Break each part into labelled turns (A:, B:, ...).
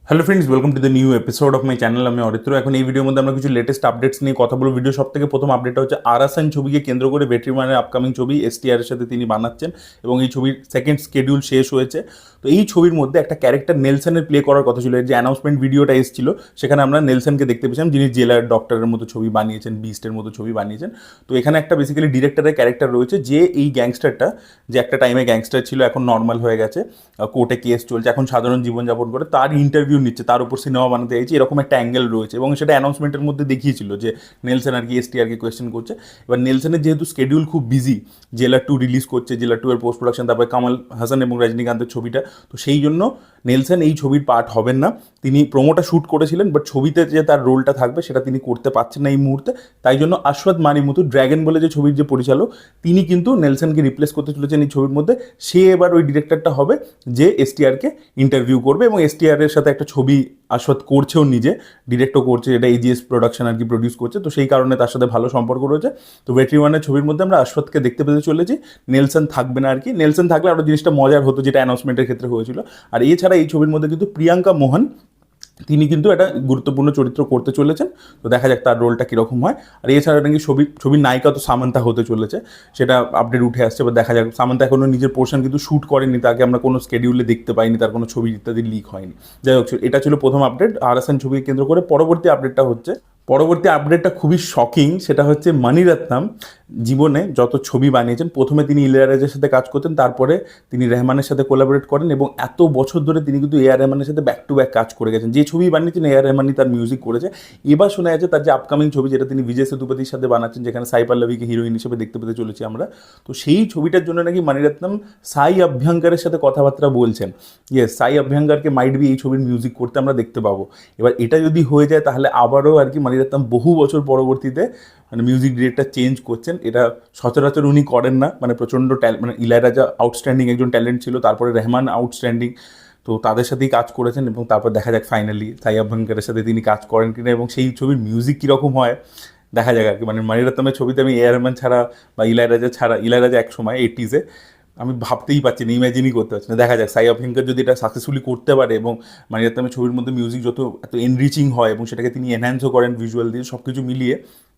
A: Hello friends, welcome to the new episode of my channel. আমি অরিত্র। এখন এই ভিডিওর মধ্যে আমরা কিছু লেটেস্ট আপডেটস নিয়ে কথা বলবো। ভিডিও সব থেকে প্রথম আপডেটটা হচ্ছে আরাসান ছবিকে কেন্দ্র করে ভেট্রিমানের আপকামিং ছবি এসটিআর এর সাথে তিনি বানাচ্ছেন এবং এই ছবির সেকেন্ড স্কেডিউল শেষ হয়েছে। তো এই ছবির মধ্যে একটা ক্যারেক্টার নেলসনের প্লে করার কথা ছিল। এর যে অ্যানাউন্সমেন্ট ভিডিওটা এসেছিল সেখানে আমরা নেলসনকে দেখতে পেয়েছিলাম, যিনি জেলার ডক্টরের মতো ছবি বানিয়েছেন, বিস্টের মতো ছবি বানিয়েছেন। তো এখানে একটা বেসিক্যালি ডিরেক্টরের ক্যারেক্টার রয়েছে, যে এই গ্যাংস্টারটা, যে একটা টাইমে গ্যাংস্টার ছিল, এখন নর্মাল হয়ে গেছে, কোর্টে কেস চলছে, এখন সাধারণ জীবনযাপন করে, তার ইন্টারভিউ নিচ্ছে, তার উপর সিনেমা বানাতে চাইছে, এরকম একটা অ্যাঙ্গেল রয়েছে। এবং সেটা অ্যানাউন্সমেন্টের মধ্যে দেখিয়েছিল যে নেলসন আর কি এসটিআরকে কোয়েশ্চেন করছে। এবার নেলসনের যেহেতু স্কেডিউল খুব বিজি, জেলার 2 রিলিজ করছে, জেলার 2 এর পোস্ট প্রোডাকশন, তারপরে কামাল হাসান এবং রজনীকান্তের ছবিটা, তো সেই জন্য নেলসন এই ছবির পার্ট হবেন না। তিনি প্রোমোটা শ্যুট করেছিলেন, বাট ছবিতে যে তার রোলটা থাকবে সেটা তিনি করতে পারছেন না এই মুহূর্তে। তাই জন্য আশওয়াত মানিমুথু, ড্র্যাগন বলে যে ছবির যে পরিচালক, তিনি কিন্তু নেলসনকে রিপ্লেস করতে চলেছেন এই ছবির মধ্যে। সে এবার ওই ডিরেক্টরটা হবে যে এসটিআরকে ইন্টারভিউ করবে, এবং এসটিআর এর সাথে একটা ছবি আশওয়াত করছেও, নিজে ডিরেক্টও করছে, এটা এজিএস প্রোডাকশন আর কি প্রডিউস করছে। তো সেই কারণে তার সাথে ভালো সম্পর্ক রয়েছে। তো ভেট্রিমানের ছবির মধ্যে আমরা আশওয়াতকে দেখতে পেতে চলেছি, নেলসন থাকবে না আর কি। নেলসন থাকলে আরও জিনিসটা মজার হতো, যেটা অ্যানাউন্সমেন্টের ক্ষেত্রে হয়েছিল। আর এছাড়া এই ছবির মধ্যে কিন্তু প্রিয়াঙ্কা মোহন, তিনি কিন্তু একটা গুরুত্বপূর্ণ চরিত্র করতে চলেছেন। তো দেখা যাক তার রোলটা কীরকম হয়। আর এছাড়া নাকি ছবির নায়িকা তো সামান্তা হতে চলেছে, সেটা আপডেট উঠে আসছে। এবার দেখা যাক। সামান্তা এখনও নিজের পোর্শন কিন্তু শ্যুট করেনি, তাকে আমরা কোনো স্কেডিউলে দেখতে পাইনি, তার কোনো ছবি ইত্যাদি লিক হয়নি। যাই হোক, এটা ছিল প্রথম আপডেট আরাসান ছবিকে কেন্দ্র করে। পরবর্তী আপডেটটা খুবই শকিং। সেটা হচ্ছে মানিরত্নম জীবনে যত ছবি বানিয়েছেন, প্রথমে তিনি ইলিয়ারাজের সাথে কাজ করতেন, তারপরে তিনি রেহমানের সাথে কোলাবোরেট করেন, এবং এত বছর ধরে তিনি কিন্তু এআর রহমানের সাথে ব্যাক টু ব্যাক কাজ করে গেছেন। যে ছবি বানিয়েছেন এআর রহমানই তার মিউজিক করেছে। এবার শোনা যাচ্ছে তার যে আপকামিং ছবি, যেটা তিনি বিজয় সেতুপতির সাথে বানাচ্ছেন, যেখানে সাই পল্লবীকে হিরোইন হিসেবে দেখতে পেতে চলেছি আমরা, তো সেই ছবিটার জন্য নাকি মানিরত্নম সাই অভ্যঙ্করের সাথে কথাবার্তা বলছেন। ইয়েস, সাই অভ্যঙ্করকে মাইট বি এই ছবির মিউজিক করতে আমরা দেখতে পাবো। এবার এটা যদি হয়ে যায়, তাহলে আবারও আর কি মানিরত্নম বহু বছর পরবর্তীতে মানে মিউজিক ডিরেক্টর চেঞ্জ করছেন। এটা সচরাচর উনি করেন না। মানে প্রচণ্ড মানে ইলায়রাজা আউটস্ট্যান্ডিং একজন ট্যালেন্ট ছিল, তারপরে রহমান আউটস্ট্যান্ডিং, তো তাদের সাথেই কাজ করেছেন। এবং তারপর দেখা যাক ফাইনালি সাই অভ্যঙ্করের সাথে তিনি কাজ করেন কিনা, এবং সেই ছবির মিউজিক কীরকম হয় দেখা যাক আর কি। মানে মানিরত্নমের ছবিতে আমি এআর রহমান ছাড়া বা ইলায়রাজা ছাড়া, ইলায়রাজা এক সময় 80s আমি ভাবতেই পারছি না, ইম্যাজিনই করতে পারছি না। দেখা যাক সাই অভ্যঙ্কর যদি এটা সাকসেসফুলি করতে পারে, এবং মানিরত্নমের ছবির মধ্যে মিউজিক যত এত এনরিচিং হয়, এবং সেটাকে তিনি এনহ্যান্সও করেন ভিজুয়াল দিয়ে, সব কিছু মিলিয়ে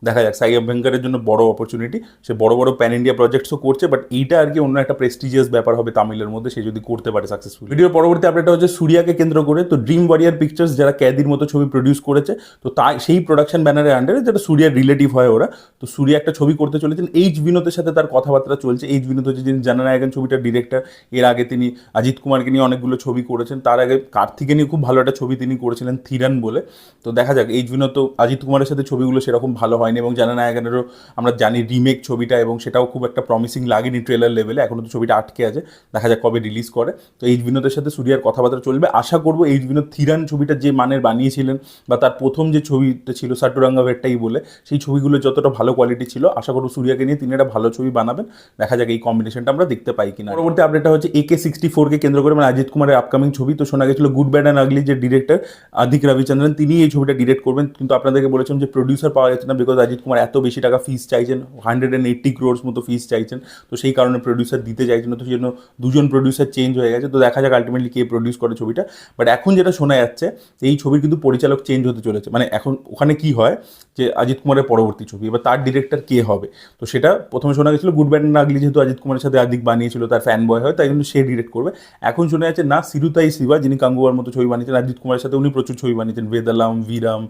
A: দেখা যাক। সাই অভ্যঙ্করের জন্য বড় অপরচুনিটি। সে বড় বড় প্যান ইন্ডিয়া প্রজেক্টসও করছে, বাট এইটা আর কি অন্য একটা প্রেস্টিজিয়াস ব্যাপার হবে তামিলের মধ্যে, সে যদি করতে পারে সাকসেসফুল। ভিডিওর পরবর্তী আপডেটটা হচ্ছে সূর্যাকে কেন্দ্র করে। তো ড্রিম ওয়ারিয়ার পিকচার্স, যারা ক্যাদির মতো ছবি প্রডিউস করেছে, তো তাই সেই প্রোডাকশন ব্যানারের আন্ডারে, যেটা সূর্যার রিলেটিভ হয় ওরা, তো সূর্যা একটা ছবি করতে চলেছেন। এইচ বিনোদের সাথে তার কথাবার্তা চলছে। এইচ বিনোদ হচ্ছে যিনি জননায়কন ছবিটার ডিরেক্টর। এর আগে তিনি অজিত কুমারকে নিয়ে অনেকগুলো ছবি করেছেন। তার আগে কার্তিকে নিয়ে খুব ভালো একটা ছবি তিনি করেছিলেন, থিরান বলে। তো দেখা যাক। এইচ বিনোদ তো অজিত কুমারের সাথে ছবিগুলো সেরকম ভালো হয়নি, এবং জননায়কনেরও আমরা জানি রিমেক ছবিটা, এবং সেটাও খুব একটা প্রমিসিং লাগেনি ট্রেলার লেভেলে। এখনও তো ছবিটা আটকে আছে, দেখা যাক কবে রিলিজ করে। তো এইচ বিনোদের সাথে সূর্যার কথাবার্তা চলবে। আশা করবো এইচ বিনোদ থিরান ছবিটা যে মানের বানিয়েছিলেন, বা তার প্রথম যে ছবিটা ছিল সাটুরাঙ্গা ভেট্টাই বলে, সেই ছবিগুলো যতটা ভালো কোয়ালিটি ছিল, আশা করবো সূর্যাকে নিয়ে তিনি একটা ভালো ছবি বানাবেন। দেখা যাক এই কম্বিনেশনটা আমরা দেখতে পাই কিনা। পরবর্তী আপডেটটা হচ্ছে AK-64কে কেন্দ্র করে, মানে অজিত কুমারের আপকামিং ছবি। তো শোনা গেছিল গুড ব্যাড অ্যান্ড আগলি যে ডিরেক্টর আদিক রবিচন্দ্রন, তিনি এই ছবিটা ডিরেক্ট করবেন। কিন্তু আপনাদেরকে বলেছিলাম যে প্রডিউসার পাওয়া যাচ্ছে না, বিকজ অজিত কুমার এত বেশি টাকা ফিস চাইছেন, 180 crores মতো ফিস চাইছেন। তো সেই কারণে প্রডিউসার দিতে চাইছেন না, তো সেই জন্য দুজন প্রডিউসার চেঞ্জ হয়ে গেছে। তো দেখা যাক আলটিমেটলি কে প্রডিউস করে ছবিটা। বাট এখন যেটা শোনা যাচ্ছে, এই ছবির কিন্তু পরিচালক চেঞ্জ হতে চলেছে। মানে এখন ওখানে কি হয় যে অজিত কুমারের পরবর্তী ছবি, এবার তার ডিরেক্টর কে হবে, তো সেটা প্রথমে শোনা গেছিলো গুড ব্যাড অ্যান্ড আগলি, যেহেতু অজিত কুমারের সাথে আদিক বানিয়েছিল, তার ফ্যান বয় হয়, তাই কিন্তু সে ডিরেক্ট করবে। এখন শোনা যাচ্ছে না, সিরুতাই শিবা, যিনি কাঙ্গুয়ার মতো ছবি বানিয়েছেন অজিত কুমারের সাথে, উনি প্রচুর ছবি বানিয়েছেন, বেদালাম, ভিরাম,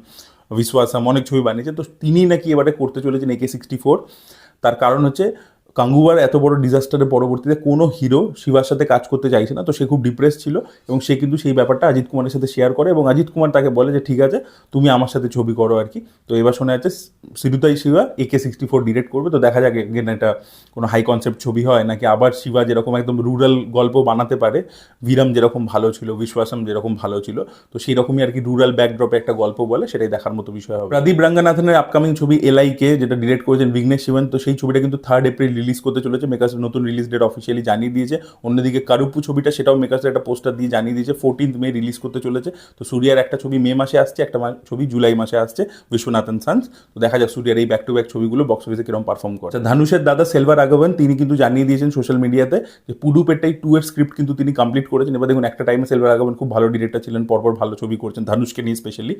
A: বিশ্বাসম, অনেক ছবি বানিয়েছেন। তো তিনি নাকি এবারে করতে চলেছেন AK-64। তার কারণ হচ্ছে কাঙ্গুয়ার এত বড় ডিজাস্টারের পরবর্তীতে কোনো হিরো শিবার সাথে কাজ করতে চাইছে না। তো সে খুব ডিপ্রেস ছিল, এবং সে কিন্তু সেই ব্যাপারটা অজিত কুমারের সাথে শেয়ার করে, এবং অজিত কুমার তাকে বলে যে ঠিক আছে, তুমি আমার সাথে ছবি করো আর কি। তো এবার শোনা যাচ্ছে সিরুতাই শিবা AK-64 ডিরেক্ট করবে। তো দেখা যাক এগেন এটা কোনো হাই কনসেপ্ট ছবি হয়, নাকি আবার শিবা যেরকম একদম রুরাল গল্প বানাতে পারে, ভিরাম যেরকম ভালো ছিল, বিশ্বাসম যেরকম ভালো ছিল, তো সেই রকমই আর কি রুরাল ব্যাকড্রপে একটা গল্প বলে, সেটাই দেখার মতো বিষয় হবে। প্রদীপ রঙ্গনাথনের আপকামিং ছবি LIK, যেটা ডিরেক্ট করেছেন বিঘ্নেশ শিবন, তো সেই ছবিটা কিন্তু 3rd এপ্রিল রিলিজ করতে চলেছে, মেকার্স নতুন রিলিজ ডেট অফিসিয়ালি জানিয়ে দিয়েছে। অন্যদিকে কারুপ্পু ছবিটা সেটাও মেকার্সের একটা পোস্টার দিয়ে জানিয়ে দিয়েছে 14th মে রিলিজ করতে চলেছে। তো সূর্যার একটা ছবি মে মাসে আসছে, একটা ছবি জুলাই মাসে আসছে, বিশ্বনাথন সানস। তো দেখা যাক সূর্যার এই ব্যাক টু ব্যাক ছবিগুলো বক্স অফিসে কিরকম পারফর্ম করে। ধানুষের দাদা সেলভা রাঘবন তিনি কিন্তু জানিয়ে দিয়েছেন সোশ্যাল মিডিয়াতে যে পুডুপেট্টাই 2 এর স্ক্রিপ্ট কিন্তু তিনি কমপ্লিট করেছেন। এবার দেখুন একটা টাইমে সেলভা রাঘবন খুব ভালো ডিরেক্টর ছিলেন, পরপর ভালো ছবি করছেন ধানুষকে নিয়ে স্পেশালি।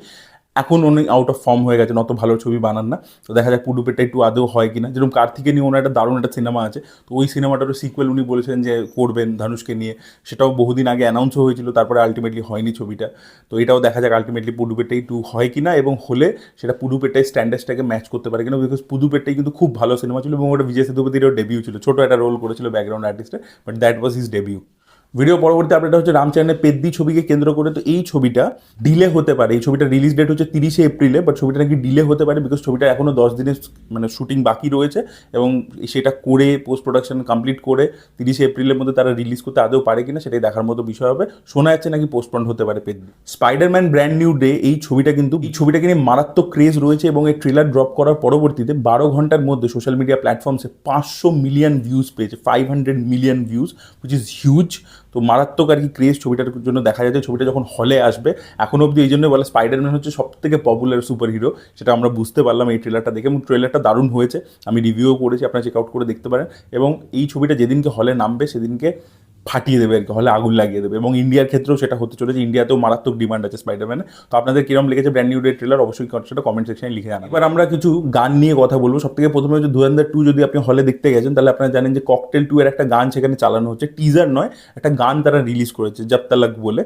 A: এখন উনি আউট অফ ফর্ম হয়ে গেছেন, অত ভালো ছবি বানান না। তো দেখা যাক পুডুপেট্টাই 2 আদৌ হয় কিনা। যেরকম কার্তিকে নিয়ে ওনার একটা দারুণ একটা সিনেমা আছে, তো ওই সিনেমাটারও সিকুয়েল উনি বলেছেন যে করবেন ধানুষকে নিয়ে, সেটাও বহুদিন আগে অ্যানাউন্সও হয়েছিল, তারপরে আলটিমেটলি হয়নি ছবিটা। তো এটাও দেখা যাক আলটিমেটলি পুডুপেট্টাই 2 হয় কিনা, এবং হলে সেটা পুডুপেট্টাই স্ট্যান্ডার্ডসটাকে ম্যাচ করতে পারে কিনা। বিকজ পুডুপেট্টাই কিন্তু খুব ভালো সিনেমা ছিল, এবং ওটা বিজয় সেতুপতিরও ডেবিউ ছিল, ছোটো একটা রোল করেছিল ব্যাকগ্রাউন্ড আর্টিস্টে, but that was his debut. Video পরবর্তী আপডেট হচ্ছে রামচরণের পেদ্দি ছবিকে কেন্দ্র করে। তো এই ছবিটা ডিলে হতে পারে, এই ছবিটা রিলিজ ডেট হচ্ছে 30শে এপ্রিলে, বাট ছবিটা নাকি ডিলে হতে পারে বিকজ ছবিটা এখনও 10 দিনের মানে শুটিং বাকি রয়েছে, এবং সেটা করে পোস্ট প্রোডাকশন কমপ্লিট করে 30শে এপ্রিলের মধ্যে তারা রিলিজ করতে আদৌ পারে কিনা সেটাই দেখার মতো বিষয় হবে। শোনা যাচ্ছে নাকি পোস্টপন্ড হতে পারে পেদ্দি। স্পাইডারম্যান ব্র্যান্ড নিউ ডে এই ছবিটা কিন্তু এই ছবিটাকে নিয়ে মারাত্মক ক্রেজ রয়েছে, এবং এই ট্রেলার ড্রপ করার পরবর্তীতে 12 ঘন্টার মধ্যে সোশ্যাল মিডিয়া প্ল্যাটফর্মসে 500 মিলিয়ন ভিউজ পেয়েছে, 500 million views, which is huge. তো মারাত্মক আর কি ক্রেজ ছবিটার জন্য দেখা যাচ্ছে। ছবিটা যখন হলে আসবে, এখনও অবধি এই জন্য বলে স্পাইডারম্যান হচ্ছে সব থেকে পপুলার সুপার হিরো, সেটা আমরা বুঝতে পারলাম এই ট্রেলারটা দেখে, এবং ট্রেলারটা দারুণ হয়েছে, আমি রিভিউও করেছি, আপনারা চেক আউট করে দেখতে পারেন। এবং এই ছবিটা যেদিনকে হলে নামবে সেদিনকে ফাটিয়ে দেবে আর কি, হলে আগুন লাগিয়ে দেবে, এবং ইন্ডিয়ার ক্ষেত্রেও সেটা হতে চলেছে। ইন্ডিয়াতেও মারাত্মক ডিমান্ড আছে স্পাইডারম্যানে। তো আপনাদের কিরম লেগেছে ব্র্যান্ড নিউ ডে ট্রেলার অবশ্যই সেটা কমেন্ট সেকশনে লিখে জানান। এবার আমরা কিছু গান নিয়ে কথা বলবো। সব থেকে প্রথমে হচ্ছে ধুরন্ধর 2 যদি আপনি হলে দেখতে গেছেন তাহলে আপনারা জানেন যে ককটেল 2 এর একটা গান সেখানে চালানো হচ্ছে, টিজার নয়, একটা গান তারা রিলিজ করেছে জব তালাক বলে।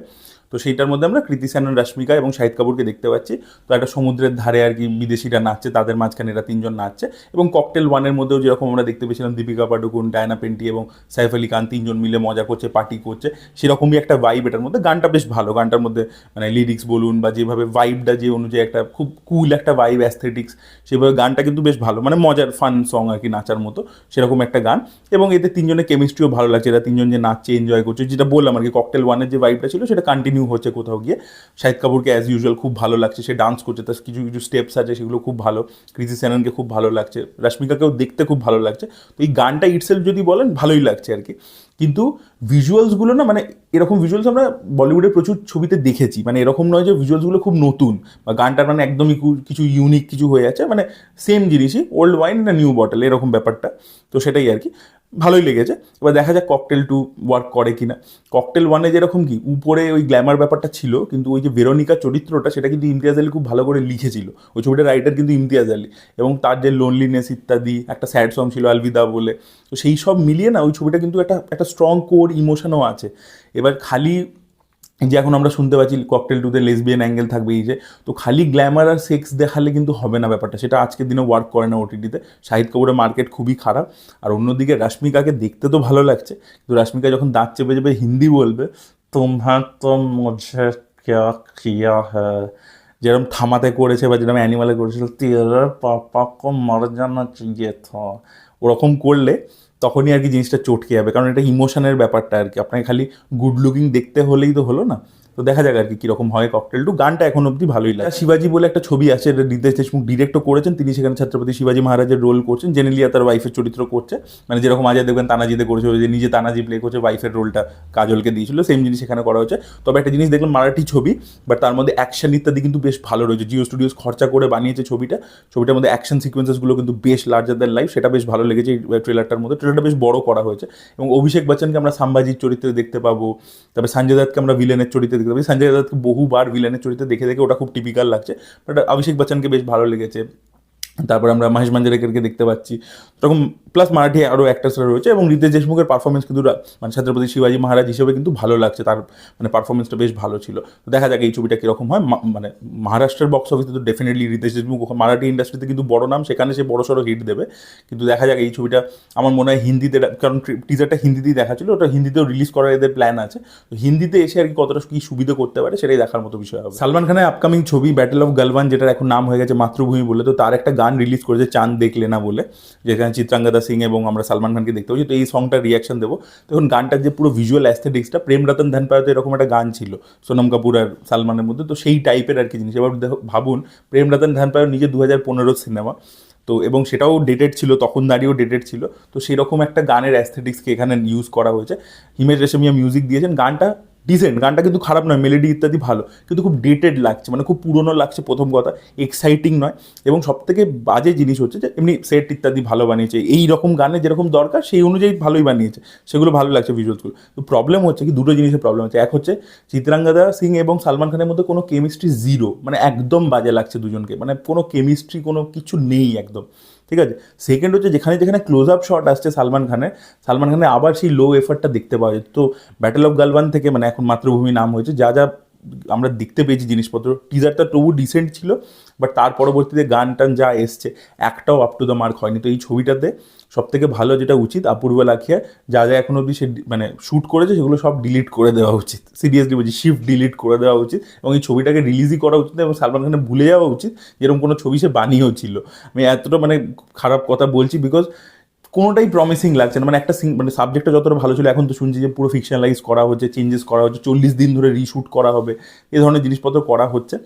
A: তো সেইটার মধ্যে আমরা কৃতি সেনন, রশ্মিকা এবং শাহিদ কাপুরকে দেখতে পাচ্ছি। তো একটা সমুদ্রের ধারে আর কি বিদেশিরা নাচছে, তাদের মাঝখানে এরা 3জন নাচছে। এবং ককটেল 1-এর মধ্যেও যেরকম আমরা দেখতে পেয়েছিলাম দীপিকা পাডুকোন, ডায়না পেন্টি এবং সাইফ আলি খান 3জন মিলে মজা করছে, পার্টি করছে, সেরকমই একটা ভাইব এটার মধ্যে। গানটা বেশ ভালো, গানটার মধ্যে মানে লিরিক্স বলুন বা যেভাবে ভাইবটা যে অনুযায়ী একটা খুব কুল একটা ভাইব, অ্যাস্থেটিক্স, সেভাবে গানটা কিন্তু বেশ ভালো, মানে মজার ফান সং আর কি, নাচার মতো সেরকম একটা গান। এবং এতে 3জনের কেমিস্ট্রিও ভালো লাগছে, এরা 3জন যে নাচছে, এনজয় করছে, যেটা বললাম আর কি ককটেল 1-এর যে ভাইবটা ছিল সেটা কন্টিনিউ হচ্ছে কোথাও গিয়ে। শাহিদ কাপুরকে অ্যাজ ইউজুয়াল খুব ভালো লাগছে, সে ডান্স করছে, তার কিছু কিছু স্টেপস আছে সেগুলো খুব ভালো। কৃতি সেননকে খুব ভালো লাগছে, রশ্মিকাকেও দেখতে খুব ভালো লাগছে। তো এই গানটা ইটসেলফ যদি বলেন ভালোই লাগছে আর কি। কিন্তু ভিজুয়ালসগুলো না, মানে এরকম ভিজুয়ালস আমরা বলিউডের প্রচুর ছবিতে দেখেছি, মানে এরকম নয় যে ভিজুয়ালসগুলো খুব নতুন বা গানটার মানে একদমই কিছু ইউনিক কিছু হয়ে আছে, মানে সেম জিনিসই, ওল্ড ওয়াইন না নিউ বটল এরকম ব্যাপারটা। তো সেটাই আর কি, ভালোই লেগেছে। এবার দেখা যাক ককটেল 2 ওয়ার্ক করে কিনা। ককটেল 1-এ যেরকম কি উপরে ওই গ্ল্যামার ব্যাপারটা ছিল, কিন্তু ওই যে ভেরোনিকার চরিত্রটা সেটা কিন্তু ইমতিয়াজ আলী খুব ভালো করে লিখেছিল। ওই ছবিটার রাইটার কিন্তু ইমতিয়াজ আলী, এবং তার যে লোনলিনেস ইত্যাদি, একটা স্যাড সং ছিল আলবিদা বলে, তো সেই সব মিলিয়ে না ওই ছবিটা কিন্তু একটা স্ট্রং কোর ইমোশনও আছে। এবার খালি যে এখন আমরা শুনতে পাচ্ছি ককটেল 2-তে লেসবিয়ান অ্যাঙ্গেল থাকবে এই যে, তো খালি গ্ল্যামার আর সেক্স দেখালে কিন্তু হবে না ব্যাপারটা, সেটা আজকের দিনে ওয়ার্ক করে না ওটিটিতে। শাহিদ কাপুরের মার্কেট খুবই খারাপ। আর অন্যদিকে রশ্মিকাকে দেখতে তো ভালো লাগছে, কিন্তু রশ্মিকা যখন দাঁত চেপে চেপে হিন্দি বলবে, তোমরা তো মুঝে ক্যা কিয়া হ্যায়, যেরকম থামাতে করেছে বা যেরকম অ্যানিমালে করেছিল, তেরা পাপা কো মর জানা চাইয়ে থা, ওরকম করলে তখনই আর কি জিনিসটা চটকে যাবে, কারণ এটা ইমোশনের ব্যাপারটা আর কি। আপনাকে খালি গুড লুকিং দেখতে হলেই তো হলো না। তো দেখা যাক আর কি কীরকম হয় ককটেল 2। গানটা এখন অবধি ভালোই লাগে। শিবাজি বলে একটা ছবি আছে, এটা রিতেশ দেশমুখ ডিরেক্টও করেছেন, তিনি সেখানে ছত্রপতি শিবাজি মহারাজের রোল করছেন, জেনেলিয়া তার ওয়াইফের চরিত্র করছে, মানে যেরকম আজ দেখবেন তানাজিতে করেছে, যে নিজে তানাজি প্লে করছে, ওয়াইফের রোলটা কাজলকে দিয়েছিল, সেম জিনিস এখানে করা হচ্ছে। তবে একটা জিনিস দেখলাম, মারাঠি ছবি, বাট তার মধ্যে অ্যাকশন ইত্যাদি কিন্তু বেশ ভালো রয়েছে। জিও স্টুডিওস খরচা করে বানিয়েছে ছবিটার মধ্যে অ্যাকশন সিকোয়েন্সেসগুলো কিন্তু বেশ লার্জার দ্যান লাইফ, সেটা বেশ ভালো লেগেছে এই ট্রেলারটার মধ্যে। ট্রেলারটা বেশ বড় করা হয়েছে, এবং অভিষেক বচ্চনকে আমরা সাম্বাজির চরিত্রে দেখতে পাবো, তারপরে সঞ্জয় দত্তকে আমরা ভিলেনের চরিত্রে দেখতে পাবো। সঞ্জয় দত্তকে বহুবার ভিলেনের চরিত্রে দেখে দেখে ওটা খুব টিপিক্যাল লাগছে, বাট অভিষেক বচ্চনকে বেশ ভালো লেগেছে। তারপরে আমরা মহেশ মাঞ্জারেকরকে দেখতে পাচ্ছি, এরকম প্লাস মারাঠি আরও অ্যাক্টার্সরা রয়েছে, এবং রিতেশ দেশমুখের পারফরমেন্স কিন্তু মানে ছত্রপতি শিবাজি মহারাজ হিসেবে কিন্তু ভালো লাগছে, তার মানে পারফরমেন্সটা বেশ ভালো ছিল। তো দেখা যাক এই ছবিটা কীরকম হয়। মানে মহারাষ্ট্রের বক্স অফিসে তো ডেফিনেটলি রিতেশ দেশমুখ মারাঠি ইন্ডাস্ট্রিতে কিন্তু বড় নাম, সেখানে সে বড়সড় হিট দেবে। কিন্তু দেখা যাক এই ছবিটা, আমার মনে হয় হিন্দিতে, কারণ টিজারটা হিন্দিতেই দেখা ছিল, ওটা হিন্দিতেও রিলিজ করার এদের প্ল্যান আছে। তো হিন্দিতে এসে আর কি কতটা কী সুবিধা করতে পারে সেটাই দেখার মতো বিষয় হবে। সালমান খানের আপকামিং ছবি ব্যাটেল অফ গালওয়ান, যেটার এখন নাম হয়ে গেছে মাতৃভূমি বলে, তো তার একটা গান রিলিজ করেছে চাঁদ দেখলে না বলে, যেখানে চিত্রাঙ্গদা সিং এবং আমরা সালমান খানকে দেখতে পাচ্ছি। তো এই সংটার রিয়াকশন দেবো। তখন গানটার যে পুরো ভিজুয়াল অ্যাস্থেটিক্সটা, প্রেম রতন ধন পাওয়াতে এরকম একটা গান ছিল সোনম কাপুর আর সালমানের মধ্যে, তো সেই টাইপের আর কি জিনিস। এবার ভাবুন, প্রেম রতন ধন পাওয়া নিজে 2015 সিনেমা, তো এবং সেটাও ডেটেড ছিল, তখন দাঁড়িয়েও ডেটেড ছিল। তো সেরকম একটা গানের অ্যাস্থেটিক্সকে এখানে ইউজ করা হয়েছে। হিমেশ রেশমিয়া মিউজিক দিয়েছেন, গানটা ডিসেন্ট, গানটা কিন্তু খারাপ নয়, মেলোডি ইত্যাদি ভালো, কিন্তু খুব ডেটেড লাগছে, মানে খুব পুরনো লাগছে প্রথম কথা, এক্সাইটিং নয়। এবং সবথেকে বাজে জিনিস হচ্ছে যে এমনি সেট ইত্যাদি ভালো বানিয়েছে, এই রকম গানে যেরকম দরকার সেই অনুযায়ী ভালোই বানিয়েছে, সেগুলো ভালো লাগছে ভিজুয়ালসগুলো। তো প্রবলেম হচ্ছে কি, দুটো জিনিসের প্রবলেম হচ্ছে। এক হচ্ছে চিত্রাঙ্গদা সিং এবং সালমান খানের মধ্যে কোনো কেমিস্ট্রি জিরো, মানে একদম বাজে লাগছে দুজনকে, মানে কোনো কেমিস্ট্রি কোনো কিছু নেই একদম, ঠিক আছে। সেকেন্ড হচ্ছে যেখানে যেখানে ক্লোজ আপ শট আসছে সালমান খানের আবার সেই লো এফার্টটা দেখতে পাওয়া যায়। তো ব্যাটেল অফ গালওয়ান থেকে, মানে এখন মাতৃভূমি নাম হয়েছে, যা যা আমরা দেখতে পেয়েছি জিনিসপত্র, টিজারটা তবু ডিসেন্ট ছিল, বাট তার পরবর্তীতে গান টান যা এসছে একটাও আপ টু দ্য মার্ক হয়নি। তো এই ছবিটাতে সবথেকে ভালো যেটা উচিত, অপূর্ব লাখিয়া যা যা এখন অবধি সে মানে শ্যুট করেছে সেগুলো সব ডিলিট করে দেওয়া উচিত, সিরিয়াসলি বলছি, শিফট ডিলিট করে দেওয়া উচিত, এবং এই ছবিটাকে রিলিজই করা উচিত এবং সালমান খানের ভুলে যাওয়া উচিত যেরকম কোনো ছবি সে বানিয়েও ছিল। আমি এতটা মানে খারাপ কথা বলছি বিকজ কোনোটাই প্রমিসিং লাগছে না, মানে একটা মানে সাবজেক্টটা যতটা ভালো ছিল, এখন তো শুনছি যে পুরো ফিকশনালাইজ করা হচ্ছে, চেঞ্জেস করা হচ্ছে, 40 দিন ধরে রিশুট করা হবে, এই ধরনের জিনিসপত্র করা হচ্ছে,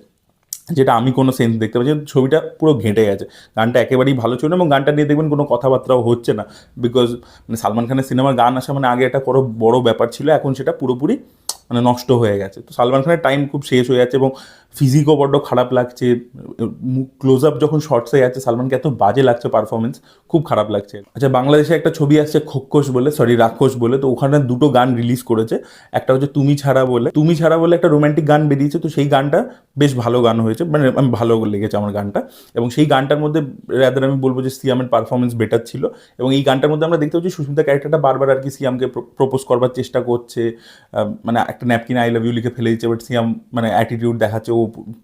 A: যেটা আমি কোনো সেন্স দেখতে পাচ্ছি। ছবিটা পুরো ঘেঁটে গেছে, গানটা একেবারেই ভালো ছিল না, এবং গানটা নিয়ে দেখবেন কোনো কথাবার্তাও হচ্ছে না, বিকজ মানে সালমান খানের সিনেমার গান আসা মানে আগে একটা বড় ব্যাপার ছিল, এখন সেটা পুরোপুরি মানে নষ্ট হয়ে গেছে। তো সালমান খানের টাইম খুব শেষ হয়ে যাচ্ছে, এবং ফিজিকও বড্ড খারাপ লাগছে, ক্লোজ আপ যখন শর্টসে যাচ্ছে সালমানকে এত বাজে লাগছে পারফরমেন্স, খুব খারাপ লাগছে। আচ্ছা, বাংলাদেশে একটা ছবি আসছে রাক্ষস বলে, তো ওখানে দুটো গান রিলিজ করেছে, একটা হচ্ছে তুমি ছাড়া বলে একটা রোম্যান্টিক গান বেরিয়েছে, তো সেই গানটা বেশ ভালো গান হয়েছে, মানে আমি ভালো লেগেছে আমার গানটা, এবং সেই গানটার মধ্যে রাদার আমি বলবো যে সিয়ামের পারফরমেন্স বেটার ছিল। এবং এই গানটার মধ্যে আমরা দেখতে পাচ্ছি সুস্মিতা ক্যারেক্টারটা বারবার আর কি সিয়ামকে প্রপোজ করবার চেষ্টা করছে, মানে একটা ন্যাপকিন আই লাভ ইউ লিখে ফেলে দিচ্ছে, বাট সিয়াম মানে অ্যাটিটিউড দেখাচ্ছে, ও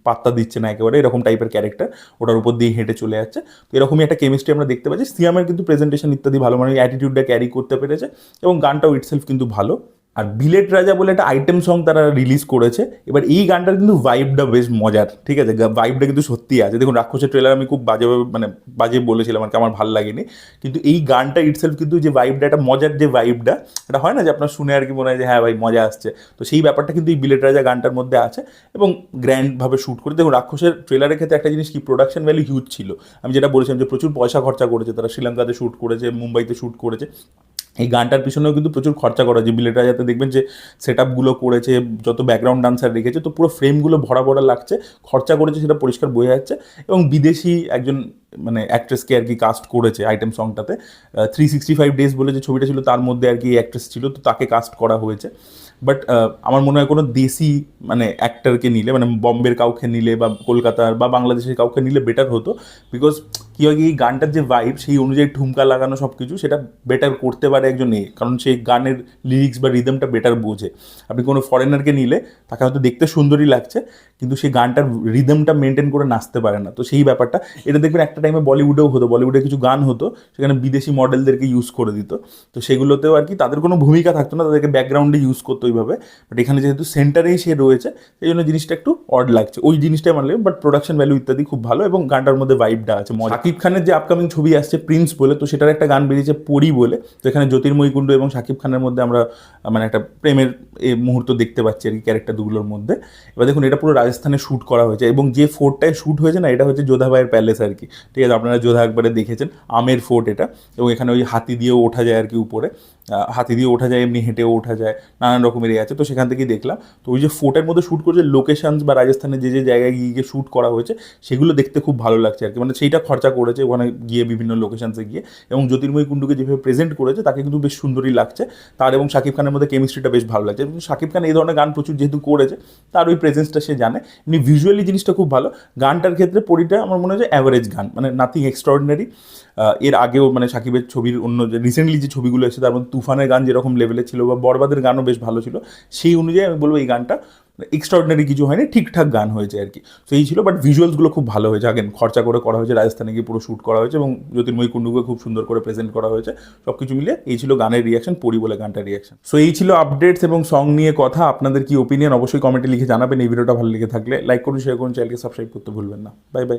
A: পাত্তা দিচ্ছে না একেবারে, এরকম টাইপের ক্যারেক্টার, ওটার উপর দিয়ে হেঁটে চলে যাচ্ছে। তো এরকমই একটা কেমিস্ট্রি আমরা দেখতে পাচ্ছি। সিয়ামের কিন্তু প্রেজেন্টেশন ইত্যাদি ভালো, মানে অ্যাটিটিউডটা ক্যারি করতে পেরেছে, এবং গানটাও ইটসেলফ কিন্তু ভালো। আর বিলেট রাজা বলে একটা আইটেম সং তারা রিলিজ করেছে, এবার এই গানটার কিন্তু ভাইবটা বেশ মজার, ঠিক আছে, ভাইবটা কিন্তু সত্যিই আছে। দেখুন, রাক্ষসের ট্রেলার আমি খুব বাজে বলেছিলাম আর কি, আমার ভালো লাগেনি, কিন্তু এই গানটা ইটসেলফ কিন্তু যে ভাইবটা, একটা মজার যে ভাইবটা, এটা হয় না যে আপনার শুনে আর কি মনে হয় যে হ্যাঁ ভাই মজা আসছে, তো সেই ব্যাপারটা কিন্তু এই বিলেট রাজা গানটার মধ্যে আছে, এবং গ্র্যান্ডভাবে শ্যুট করে। দেখুন, রাক্ষসের ট্রেলারের ক্ষেত্রে একটা জিনিস কি, প্রোডাকশন ভ্যালু হিউজ ছিল, আমি যেটা বলেছিলাম যে প্রচুর পয়সা খরচা করেছে তারা, শ্রীলঙ্কাতে শ্যুট করেছে, মুম্বাইতে শ্যুট করেছে, এই গানটার পিছনেও কিন্তু প্রচুর খরচা করা, যে বিলেট রাজাতে দেখবেন যে সেট আপগুলো করেছে, যত ব্যাকগ্রাউন্ড ডান্সার রেখেছে, তো পুরো ফ্রেমগুলো ভরা ভরা লাগছে, খরচা করেছে সেটা পরিষ্কার বোঝা যাচ্ছে, এবং বিদেশি একজন মানে অ্যাক্ট্রেসকে আর কি কাস্ট করেছে আইটেম সংটাতে, 365 ডেজ বলে যে ছবিটা ছিল তার মধ্যে আর কি অ্যাক্ট্রেস ছিল, তো তাকে কাস্ট করা হয়েছে। বাট আমার মনে হয় কোনো দেশি মানে অ্যাক্টরকে নিলে, মানে বম্বের কাউকে নিলে বা কলকাতার বা বাংলাদেশের কাউকে নিলে বেটার হতো, বিকজ কী হয় কি, এই গানটার যে ভাইব সেই অনুযায়ী ঠুমকা লাগানো সব কিছু সেটা বেটার করতে পারে একজন কারণ সেই গানের লিরিক্স বা রিদমটা বেটার বোঝে। আপনি কোনো ফরেনারকে নিলে তাকে হয়তো দেখতে সুন্দরই লাগছে, কিন্তু সেই গানটার রিদমটা মেনটেন করে নাচতে পারে না, তো সেই ব্যাপারটা এটা দেখবেন একটা টাইমে বলিউডেও হতো, বলিউডে কিছু গান হতো সেখানে বিদেশি মডেলদেরকে ইউজ করে দিত, তো সেগুলোতেও আর কি তাদের কোনো ভূমিকা থাকতো না, তাদেরকে ব্যাকগ্রাউন্ডে ইউজ করতো ওইভাবে, বাট এখানে যেহেতু সেন্টারেই সে রয়েছে সেই জন্য জিনিসটা একটু অড লাগছে, ওই জিনিসটাই আমার লাগে। বাট প্রোডাকশন ভ্যালু ইত্যাদি খুব ভালো, এবং গানটার মধ্যে ভাইবটা আছে। শাকিব খানের যে আপকামিং ছবি আসছে প্রিন্স বলে, তো সেটার একটা গান বেরিয়েছে পরি বলে, তো এখানে জ্যোতির্ময়ী কুণ্ডু এবং শাকিব খানের মধ্যে আমরা মানে একটা প্রেমের মুহূর্ত দেখতে পাচ্ছি আর কি ক্যারেক্টার দুগুলোর মধ্যে। এবার দেখুন, এটা পুরো রাজস্থানে শ্যুট করা হয়েছে, এবং যে ফোর্টটায় শ্যুট হয়েছে না, এটা হচ্ছে যোধাবাইয়ের প্যালেস আর কি, ঠিক আছে, আপনারা যোধা একবারে দেখেছেন, আমের ফোর্ট এটা, এবং এখানে ওই হাতি দিয়েও ওঠা যায় আর কি উপরে, হাতি দিয়ে ওঠা যায়, এমনি হেঁটেও ওঠা যায়, নানান রকমের আছে, তো সেখান থেকেই দেখলাম। তো ওই যে ফোর্টের মধ্যে শ্যুট করেছে, লোকেশনস বা রাজস্থানের যে যে জায়গায় গিয়ে শ্যুট করা হয়েছে সেগুলো দেখতে খুব ভালো লাগছে আর কি, মানে সেইটা খরচা করেছে ওখানে গিয়ে বিভিন্ন লোকেশনসে গিয়ে, এবং জ্যোতির্ময়ী কুণ্ডুকে যেভাবে প্রেজেন্ট করেছে তাকে কিন্তু বেশ সুন্দরই লাগছে, তার এবং শাকিব খানের মধ্যে কেমিস্ট্রিটা বেশ ভালো লাগছে, এবং শাকিব খান এই ধরনের গান প্রচুর যেহেতু করেছে তার ওই প্রেজেন্সটা সে জানে, এমনি ভিজুয়ালি জিনিসটা খুব ভালো। গানটার ক্ষেত্রে পরিটা আমার মনে হয় যে অ্যাভারেজ গান, মানে নাথিং এক্সট্রাঅর্ডিনারি। এর আগেও মানে শাকিবের ছবির অন্য যে রিসেন্টলি যে ছবিগুলো এসেছে তার মধ্যে তুফানের গান যেরকম লেভেলে ছিল বা বরবাদের গানও বেশ ভালো ছিল, সেই অনুযায়ী আমি বলবো এই গানটা এক্সট্রাঅর্ডিনারি কিছু হয়নি, ঠিকঠাক গান হয়েছে আর কি, তো এই ছিল। বাট ভিজুয়ালসগুলো খুব ভালো হয়েছে, আগেন খরচা করে করা হয়েছে, রাজস্থানে গিয়ে পুরো শ্যুট করা হয়েছে, এবং জ্যোতির্ময়ী কুণ্ডুকে খুব সুন্দর করে প্রেজেন্ট করা হয়েছে, সব কিছু মিলে এই ছিল গানের রিয়াকশন, পরি বলে গানটার রিয়াকশন। সো এই ছিল আপডেটস এবং সং নিয়ে কথা, আপনাদের কি ওপিনিয়ন অবশ্যই কমেন্টে লিখে জানাবেন। এই ভিডিওটা ভালো লেগে থাকলে লাইক করুন, শেয়ার করুন, চ্যানেলকে সাবস্ক্রাইব করতে ভুলবেন না। Bye bye.